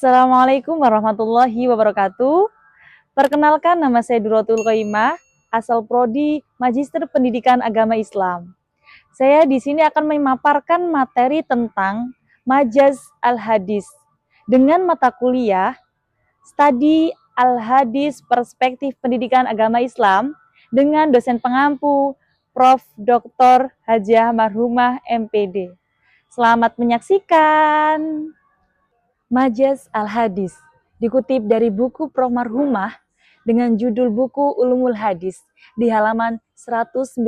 Assalamualaikum warahmatullahi wabarakatuh. Perkenalkan, nama saya Duratul Qaimah, asal prodi Magister Pendidikan Agama Islam. Saya di sini akan memaparkan materi tentang Majaz Al-Hadis dengan mata kuliah Studi Al-Hadis Perspektif Pendidikan Agama Islam dengan dosen pengampu Prof. Dr. Hajah Marhumah MPD. Selamat menyaksikan. Majaz Al-Hadis dikutip dari buku Prof. Marhumah dengan judul buku Ulumul Hadis di halaman 193.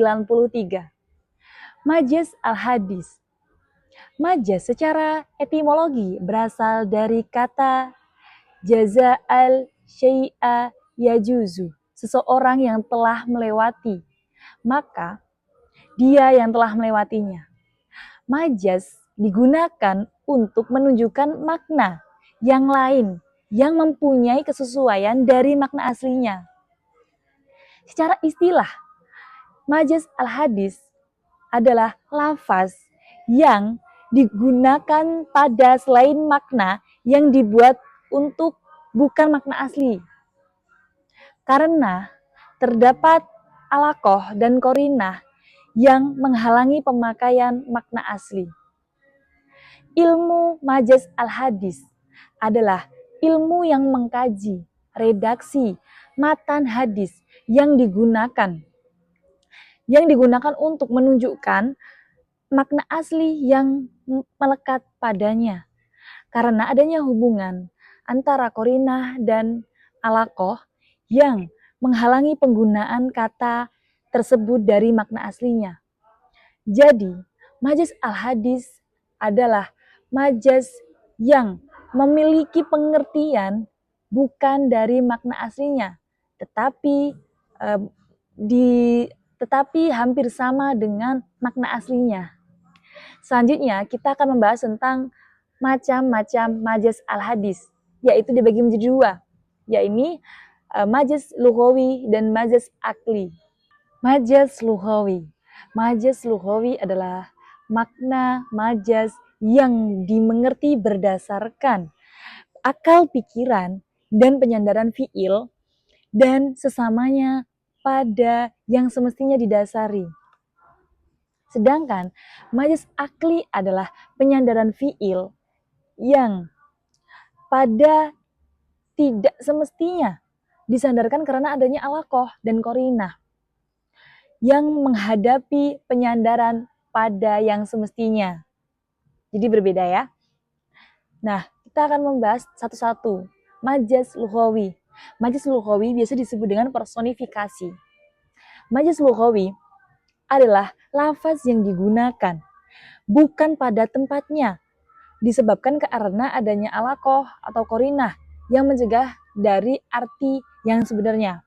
Majaz Al-Hadis. Majaz secara etimologi berasal dari kata jaza al-syai'a yajuzu, seseorang yang telah melewati, maka dia yang telah melewatinya. Majaz digunakan untuk menunjukkan makna yang lain yang mempunyai kesesuaian dari makna aslinya. Secara istilah, majaz al-hadis adalah lafaz yang digunakan pada selain makna yang dibuat untuk bukan makna asli. Karena terdapat alaqoh dan korinah yang menghalangi pemakaian makna asli. Ilmu majaz al-hadis adalah ilmu yang mengkaji redaksi matan hadis yang digunakan untuk menunjukkan makna asli yang melekat padanya. Karena adanya hubungan antara korinah dan alaqoh yang menghalangi penggunaan kata tersebut dari makna aslinya. Jadi, majaz al-hadis adalah majaz yang memiliki pengertian bukan dari makna aslinya, tetapi hampir sama dengan makna aslinya. Selanjutnya, kita akan membahas tentang macam-macam majaz al-hadis, yaitu dibagi menjadi dua, yaitu majaz lughawi dan majaz akli. Majaz lughawi. Majaz lughawi adalah makna majaz yang dimengerti berdasarkan akal pikiran dan penyandaran fiil dan sesamanya pada yang semestinya didasari. Sedangkan majaz akli adalah penyandaran fiil yang pada tidak semestinya disandarkan karena adanya alaqoh dan korinah yang menghadapi penyandaran pada yang semestinya. Jadi berbeda ya. Nah, kita akan membahas satu-satu. Majaz lughawi. Majaz lughawi biasa disebut dengan personifikasi. Majaz lughawi adalah lafaz yang digunakan bukan pada tempatnya, disebabkan karena adanya alaqoh atau korinah yang mencegah dari arti yang sebenarnya.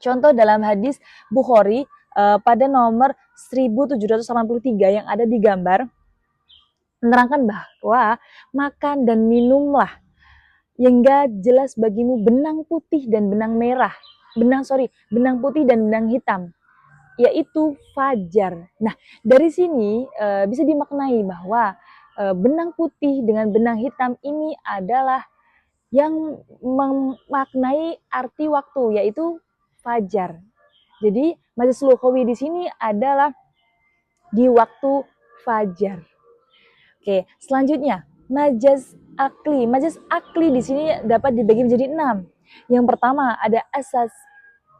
Contoh dalam hadis Bukhari pada nomor 1783 yang ada di gambar, menerangkan bahwa makan dan minumlah hingga jelas bagimu benang putih dan benang putih dan benang hitam, yaitu fajar. Nah, dari sini bisa dimaknai bahwa benang putih dengan benang hitam ini adalah yang memaknai arti waktu, yaitu fajar. Jadi majaz lughawi di sini adalah di waktu fajar. Oke, selanjutnya majaz akli. Majaz akli di sini dapat dibagi menjadi 6. Yang pertama ada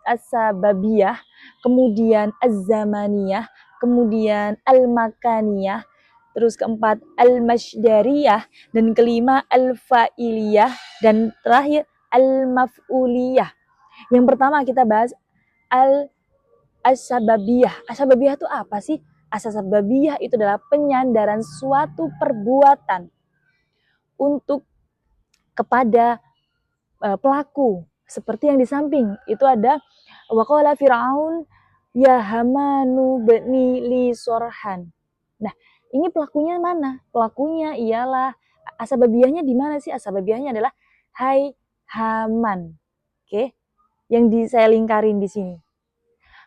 as-sababiyah, kemudian az-zamaniyah, kemudian al-makaniyah, terus keempat al-masdariyah, dan kelima al-fa'iliyah, dan terakhir al-maf'uliyah. Yang pertama kita bahas as-sababiyah. As-sababiyah itu apa sih? As-sababiyah itu adalah penyandaran suatu perbuatan untuk kepada pelaku. Seperti yang di samping itu ada waqala fir'aun ya hamanu bani li sorhan. Nah, ini pelakunya mana? Pelakunya ialah asbabiyahnya di mana sih? Asbabiyahnya adalah hai Haman. Oke. Yang saya lingkarin di sini.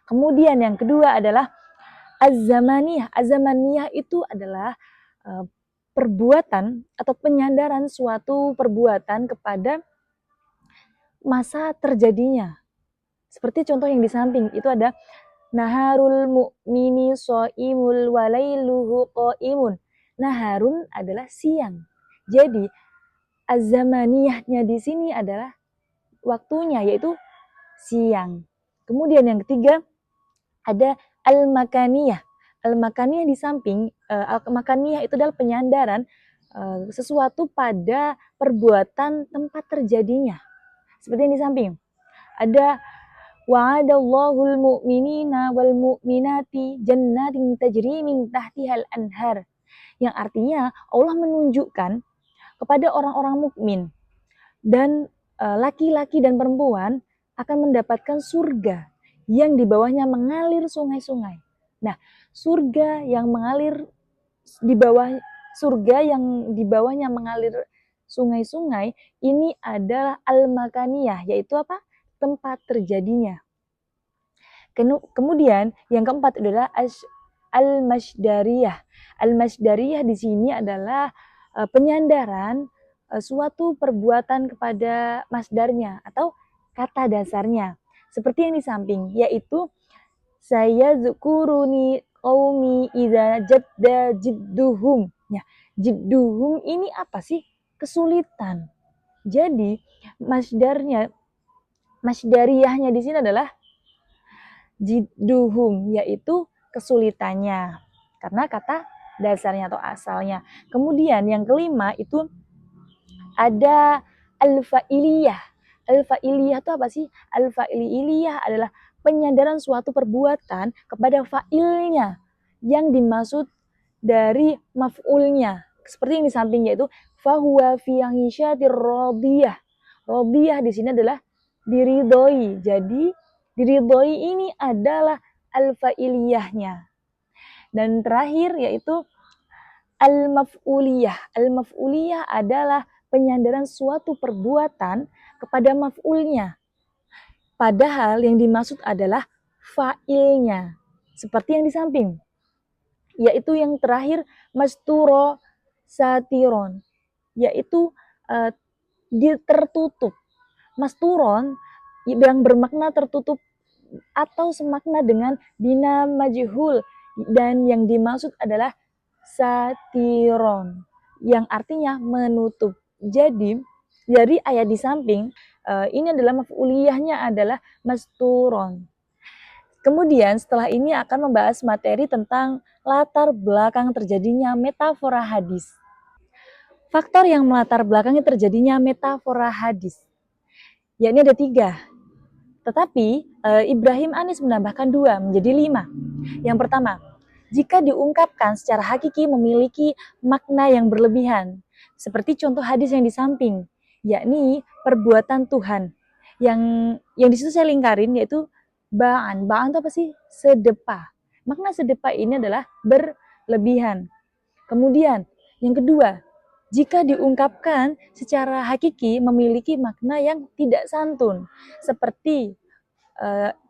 Kemudian yang kedua adalah az-zamaniyah. Az-zamaniyah itu adalah perbuatan atau penyandaran suatu perbuatan kepada masa terjadinya. Seperti contoh yang di samping itu ada naharul mu'mini shaimul walailuhu qaimun. Naharun adalah siang. Jadi az-zamaniyahnya di sini adalah waktunya, yaitu siang. Kemudian yang ketiga ada al-makaniyah. Al-makaniyah di samping, al-makaniyah itu adalah penyandaran sesuatu pada perbuatan tempat terjadinya. Seperti yang di samping. Ada wa'adallahul mu'minina wal mu'minati jannatin tajri min tahtihal anhar. Yang artinya Allah menunjukkan kepada orang-orang mukmin dan laki-laki dan perempuan akan mendapatkan surga yang di bawahnya mengalir sungai-sungai. Nah, surga yang mengalir di bawah bawahnya mengalir sungai-sungai ini adalah al-makaniyah, yaitu apa? Tempat terjadinya. Kemudian yang keempat adalah al-masdariyah. Al-masdariyah di sini adalah penyandaran suatu perbuatan kepada masdarnya atau kata dasarnya. Seperti yang di samping, yaitu saya zukuruni qaumi idza jadda jidduhum. Ya, jidduhum ini apa sih? Kesulitan. Jadi masdariyahnya di sini adalah jidduhum, yaitu kesulitannya. Karena kata dasarnya atau asalnya. Kemudian yang kelima itu ada al-fa'iliyah. Al-fa'iliyah itu apa sih? Al-fa'iliyah adalah penyandaran suatu perbuatan kepada fa'ilnya yang dimaksud dari maf'ulnya. Seperti yang di samping yaitu fahuwa fi 'ishatir radiyah. Radiyah di sini adalah diridhoi. Jadi diridhoi ini adalah al-fa'iliyahnya. Dan terakhir yaitu al-maf'uliyah. Al-maf'uliyah adalah penyandaran suatu perbuatan kepada maf'ulnya. Padahal yang dimaksud adalah fa'ilnya. Seperti yang di samping. Yaitu yang terakhir masturo satiron. Yaitu tertutup. Masturon yang bermakna tertutup atau semakna dengan bina majhul, dan yang dimaksud adalah satiron yang artinya menutup. Jadi dari ayat di samping ini adalah maf'uliyahnya adalah masturon. Kemudian setelah ini akan membahas materi tentang latar belakang terjadinya metafora hadis. Faktor yang melatar belakangi terjadinya metafora hadis, yakni ada 3. Tetapi Ibrahim Anis menambahkan 2 menjadi 5. Yang pertama, jika diungkapkan secara hakiki memiliki makna yang berlebihan. Seperti contoh hadis yang di samping, yakni perbuatan Tuhan. Yang disitu saya lingkarin yaitu ba'an. Ba'an itu apa sih? Sedepah. Makna sedepah ini adalah berlebihan. Kemudian yang kedua, jika diungkapkan secara hakiki memiliki makna yang tidak santun, seperti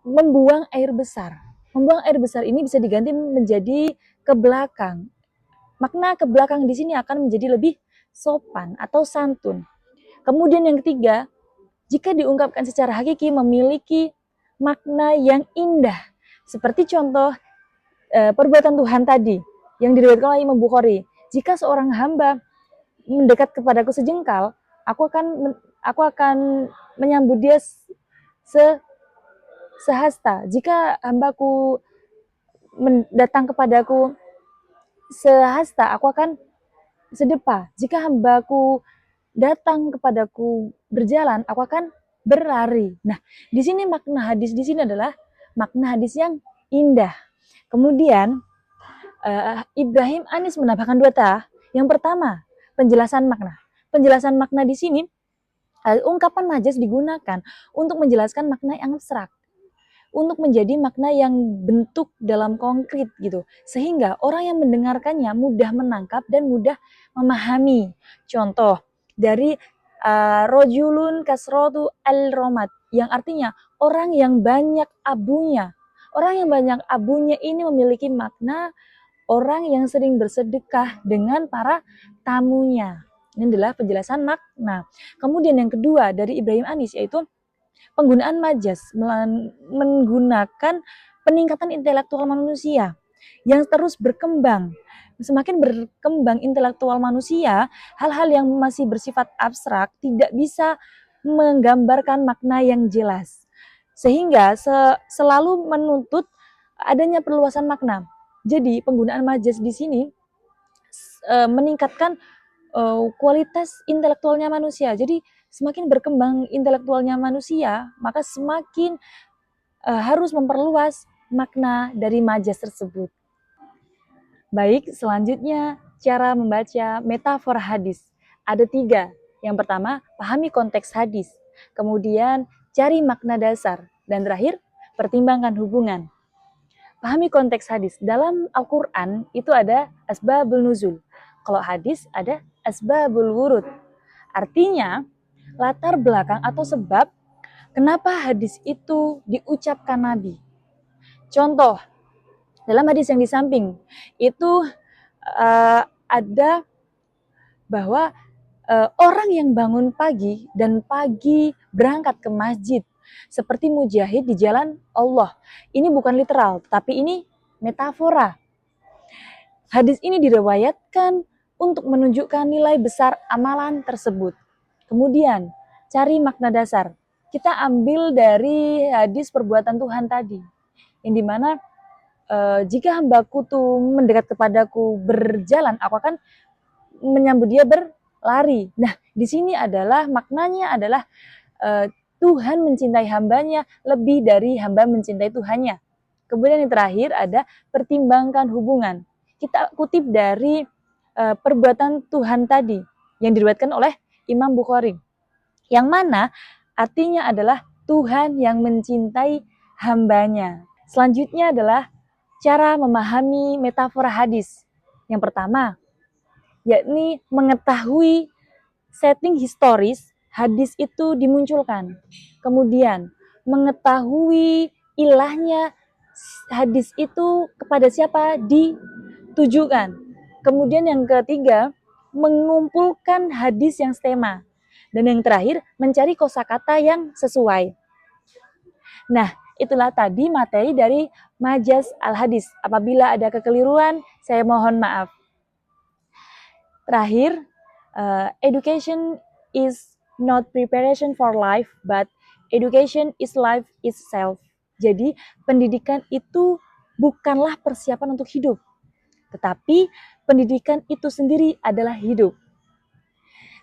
membuang air besar. Membuang air besar ini bisa diganti menjadi ke belakang. Makna ke belakang di sini akan menjadi lebih sopan atau santun. Kemudian yang ketiga, jika diungkapkan secara hakiki memiliki makna yang indah, seperti contoh perbuatan Tuhan tadi yang diriwayatkan oleh Imam Bukhari. Jika seorang hamba mendekat kepadaku sejengkal, aku akan menyambut dia sehasta. Jika hambaku datang kepadaku sehasta, aku akan sedepa. Jika hambaku datang kepadaku berjalan, aku akan berlari. Nah, di sini makna hadis di sini adalah makna hadis yang indah. Kemudian Ibrahim Anis menambahkan 2 ta. Yang pertama, penjelasan makna. Penjelasan makna di sini ungkapan majaz digunakan untuk menjelaskan makna yang abstrak, untuk menjadi makna yang bentuk dalam konkret gitu, sehingga orang yang mendengarkannya mudah menangkap dan mudah memahami. Contoh dari rojulun kasrotu al-romat, yang artinya orang yang banyak abunya. Orang yang banyak abunya ini memiliki makna orang yang sering bersedekah dengan para tamunya. Ini adalah penjelasan makna. Kemudian yang kedua dari Ibrahim Anis yaitu penggunaan majas, menggunakan peningkatan intelektual manusia yang terus berkembang. Semakin berkembang intelektual manusia, hal-hal yang masih bersifat abstrak tidak bisa menggambarkan makna yang jelas. Sehingga selalu menuntut adanya perluasan makna. Jadi penggunaan majas di sini meningkatkan kualitas intelektualnya manusia. Jadi semakin berkembang intelektualnya manusia, maka semakin harus memperluas makna dari majas tersebut. Baik, selanjutnya cara membaca metafora hadis. Ada 3. Yang pertama, pahami konteks hadis. Kemudian, cari makna dasar. Dan terakhir, pertimbangkan hubungan. Pahami konteks hadis. Dalam Al-Quran itu ada asbabul nuzul. Kalau hadis ada asbabul wurud. Artinya, latar belakang atau sebab kenapa hadis itu diucapkan Nabi. Contoh, dalam hadis yang di samping itu ada bahwa orang yang bangun pagi dan pagi berangkat ke masjid seperti mujahid di jalan Allah. Ini bukan literal, tapi ini metafora. Hadis ini diriwayatkan untuk menunjukkan nilai besar amalan tersebut. Kemudian, cari makna dasar. Kita ambil dari hadis perbuatan Tuhan tadi, yang dimana jika hambaku tuh mendekat kepadaku berjalan, aku akan menyambut dia berlari. Nah, di sini adalah maknanya adalah Tuhan mencintai hambanya lebih dari hamba mencintai Tuhannya. Kemudian yang terakhir ada pertimbangkan hubungan. Kita kutip dari perbuatan Tuhan tadi yang diriwayatkan oleh Imam Bukhari. Yang mana artinya adalah Tuhan yang mencintai hambanya. Selanjutnya adalah cara memahami metafora hadis. Yang pertama, yakni mengetahui setting historis hadis itu dimunculkan. Kemudian, mengetahui ilahnya hadis itu kepada siapa ditujukan. Kemudian yang ketiga, mengumpulkan hadis yang setema. Dan yang terakhir, mencari kosakata yang sesuai. Nah, itulah tadi materi dari Majas Al-Hadis. Apabila ada kekeliruan, saya mohon maaf. Terakhir, education is not preparation for life, but education is life itself. Jadi, pendidikan itu bukanlah persiapan untuk hidup, tetapi pendidikan itu sendiri adalah hidup.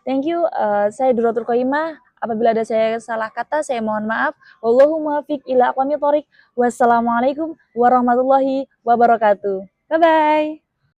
Thank you, saya Duratul Qoimah. Apabila ada saya salah kata, saya mohon maaf. Wallahu muwaffiq ila aqwamit thoriq. Wassalamualaikum warahmatullahi wabarakatuh. Bye-bye.